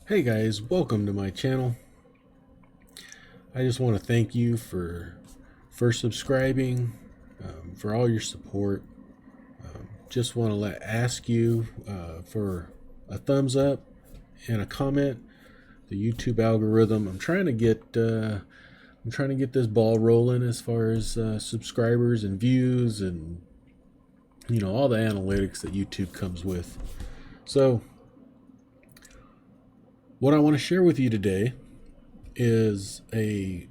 Hey guys, welcome to my channel. I just want to thank you for subscribing, for all your support. Just want to ask you for a thumbs up and a comment. The YouTube algorithm. I'm trying to get this ball rolling as far as subscribers and views and all the analytics that YouTube comes with. So what I want to share with you today is a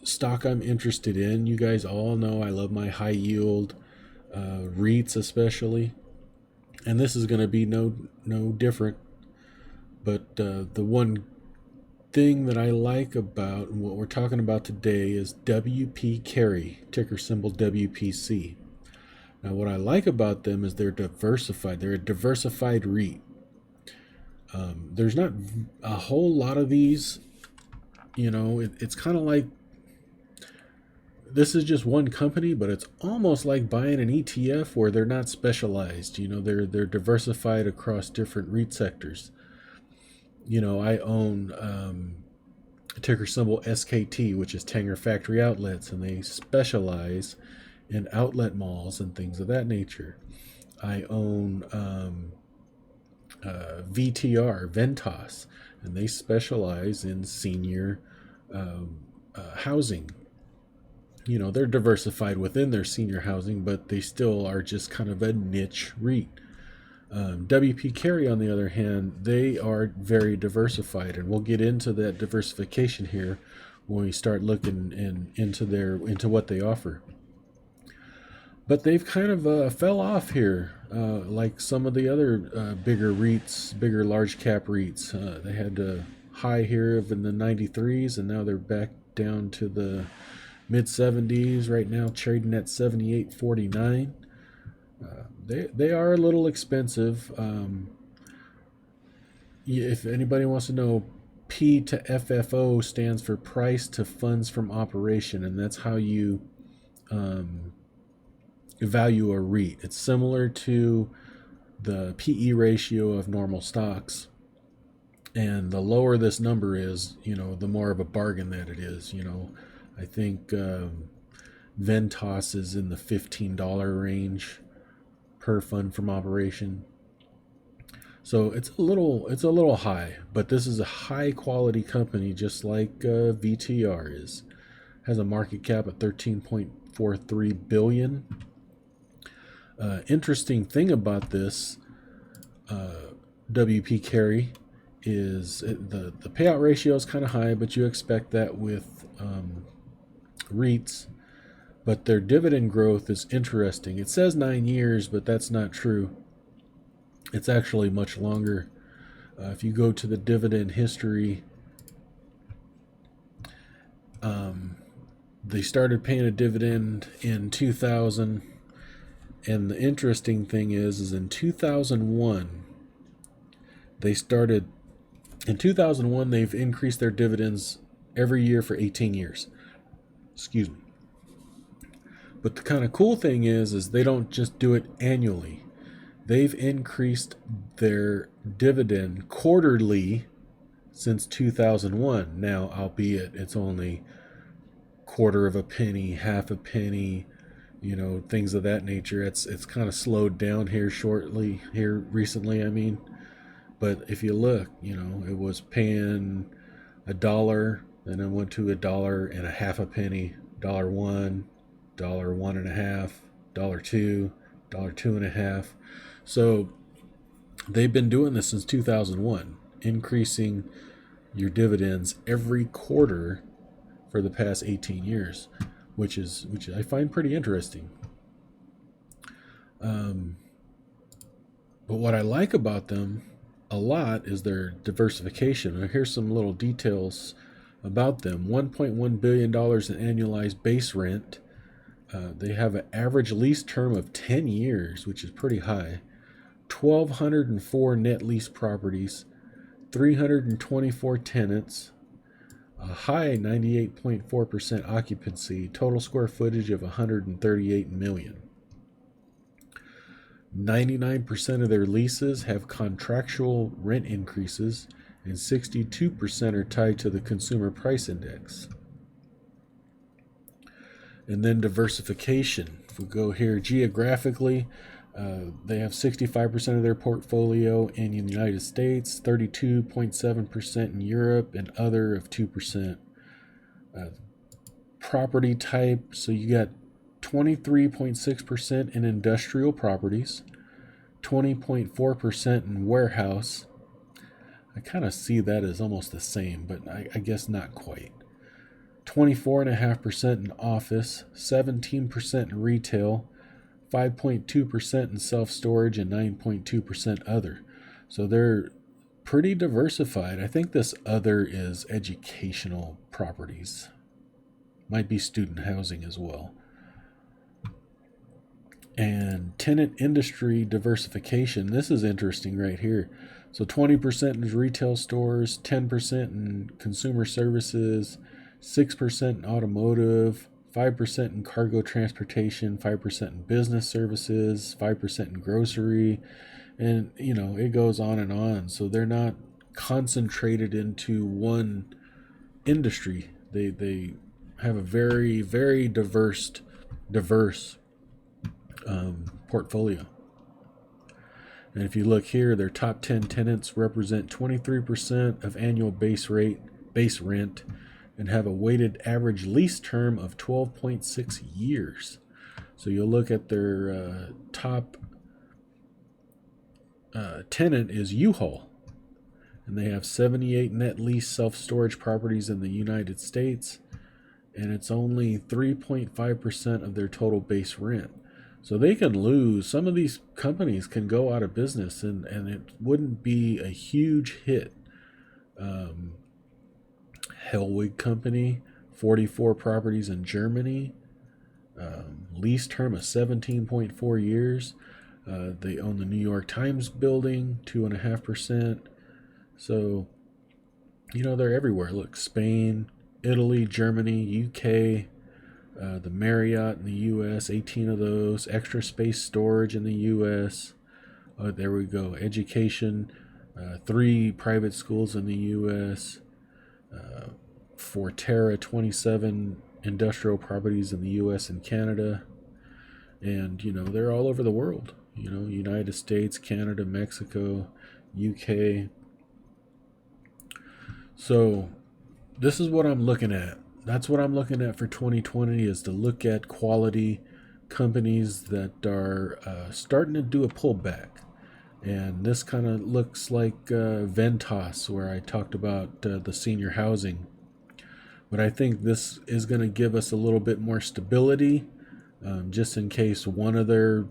stock I'm interested in. You guys all know I love my high yield REITs especially, and this is going to be no different. But the one thing that I like about what we're talking about today is WP Carry, ticker symbol WPC. Now, what I like about them is they're diversified. They're a diversified REIT. There's not a whole lot of these. It's kind of like this is just one company, but it's almost like buying an ETF where they're not specialized. They're diversified across different REIT sectors. I own ticker symbol SKT, which is Tanger Factory Outlets, and they specialize in outlet malls and things of that nature. I own VTR, Ventas, and they specialize in senior housing. They're diversified within their senior housing, but they still are just kind of a niche REIT. WP Carey, on the other hand, they are very diversified, and we'll get into that diversification here when we start looking into what they offer. But they've kind of fell off here, like some of the other bigger REITs, bigger large cap REITs. They had a high here in the 93s, and now they're back down to the mid 70s right now, trading at 78.49. They are a little expensive. If anybody wants to know, P to FFO stands for price to funds from operation, and that's how you value a REIT. It's similar to the PE ratio of normal stocks, and the lower this number is, the more of a bargain that it is. I think Ventas is in the $15 range per fund from operation. So it's a little high, but this is a high quality company, just like VTR is. Has a market cap of 13.43 billion. Interesting thing about this WP Carry is the payout ratio is kind of high, but you expect that with REITs. But their dividend growth is interesting. It says 9 years, but that's not true. It's actually much longer. If you go to the dividend history, they started paying a dividend in 2000. And the interesting thing is in 2001, they've increased their dividends every year for 18 years. Excuse me. But the kind of cool thing is they don't just do it annually. They've increased their dividend quarterly since 2001. Now, albeit it's only quarter of a penny, half a penny, things of that nature. It's kind of slowed down here recently, I mean. But if you look, it was paying $1, then it went to $1 and a half a penny, $1, $1 and a half, $2, $2 and a half. So they've been doing this since 2001, increasing your dividends every quarter for the past 18 years, which I find pretty interesting. But what I like about them a lot is their diversification. Now, here's some little details about them. $1.1 billion in annualized base rent. They have an average lease term of 10 years, which is pretty high. 1,204 net lease properties, 324 tenants, a high 98.4% occupancy, total square footage of 138 million. 99% of their leases have contractual rent increases, and 62% are tied to the Consumer Price Index. And then diversification. If we go here geographically, they have 65% of their portfolio in the United States, 32.7% in Europe, and other of 2%. Property type, so you got 23.6% in industrial properties, 20.4% in warehouse. I kind of see that as almost the same, but I guess not quite. 24.5% in office, 17% in retail, 5.2% in self-storage, and 9.2% other. So they're pretty diversified. I think this other is educational properties. Might be student housing as well. And tenant industry diversification. This is interesting right here. So 20% in retail stores, 10% in consumer services, 6% in automotive, 5% in cargo transportation, 5% in business services, 5% in grocery, and it goes on and on. So they're not concentrated into one industry. They have a very, very diverse portfolio. And if you look here, their top 10 tenants represent 23% of annual base rent, and have a weighted average lease term of 12.6 years. So you'll look at their top tenant is U-Haul, and they have 78 net lease self-storage properties in the United States, and it's only 3.5% of their total base rent. So they can lose. Some of these companies can go out of business, and it wouldn't be a huge hit. Hellwig Company, 44 properties in Germany, lease term of 17.4 years. They own the New York Times building, 2.5%. So, they're everywhere. Look, Spain, Italy, Germany, UK, the Marriott in the U.S., 18 of those. Extra Space Storage in the U.S. There we go. Education, 3 private schools in the U.S., Forterra, 27 industrial properties in the U.S. and Canada. And, they're all over the world. United States, Canada, Mexico, UK. So this is what I'm looking at. That's what I'm looking at for 2020, is to look at quality companies that are starting to do a pullback. And this kind of looks like Ventas, where I talked about the senior housing. But I think this is going to give us a little bit more stability, just in case one of their,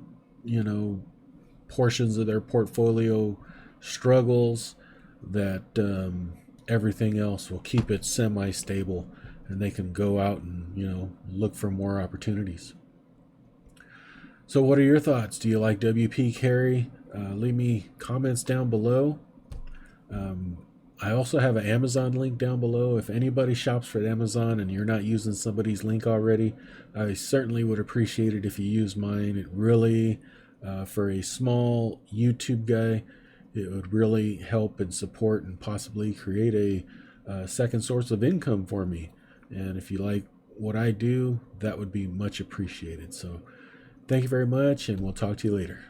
portions of their portfolio struggles, that everything else will keep it semi-stable, and they can go out and, look for more opportunities. So what are your thoughts? Do you like WP Carey? Leave me comments down below. I also have an Amazon link down below. If anybody shops for Amazon and you're not using somebody's link already, I certainly would appreciate it if you use mine. It really, for a small YouTube guy, it would really help and support and possibly create a second source of income for me. And if you like what I do, that would be much appreciated. So thank you very much, and we'll talk to you later.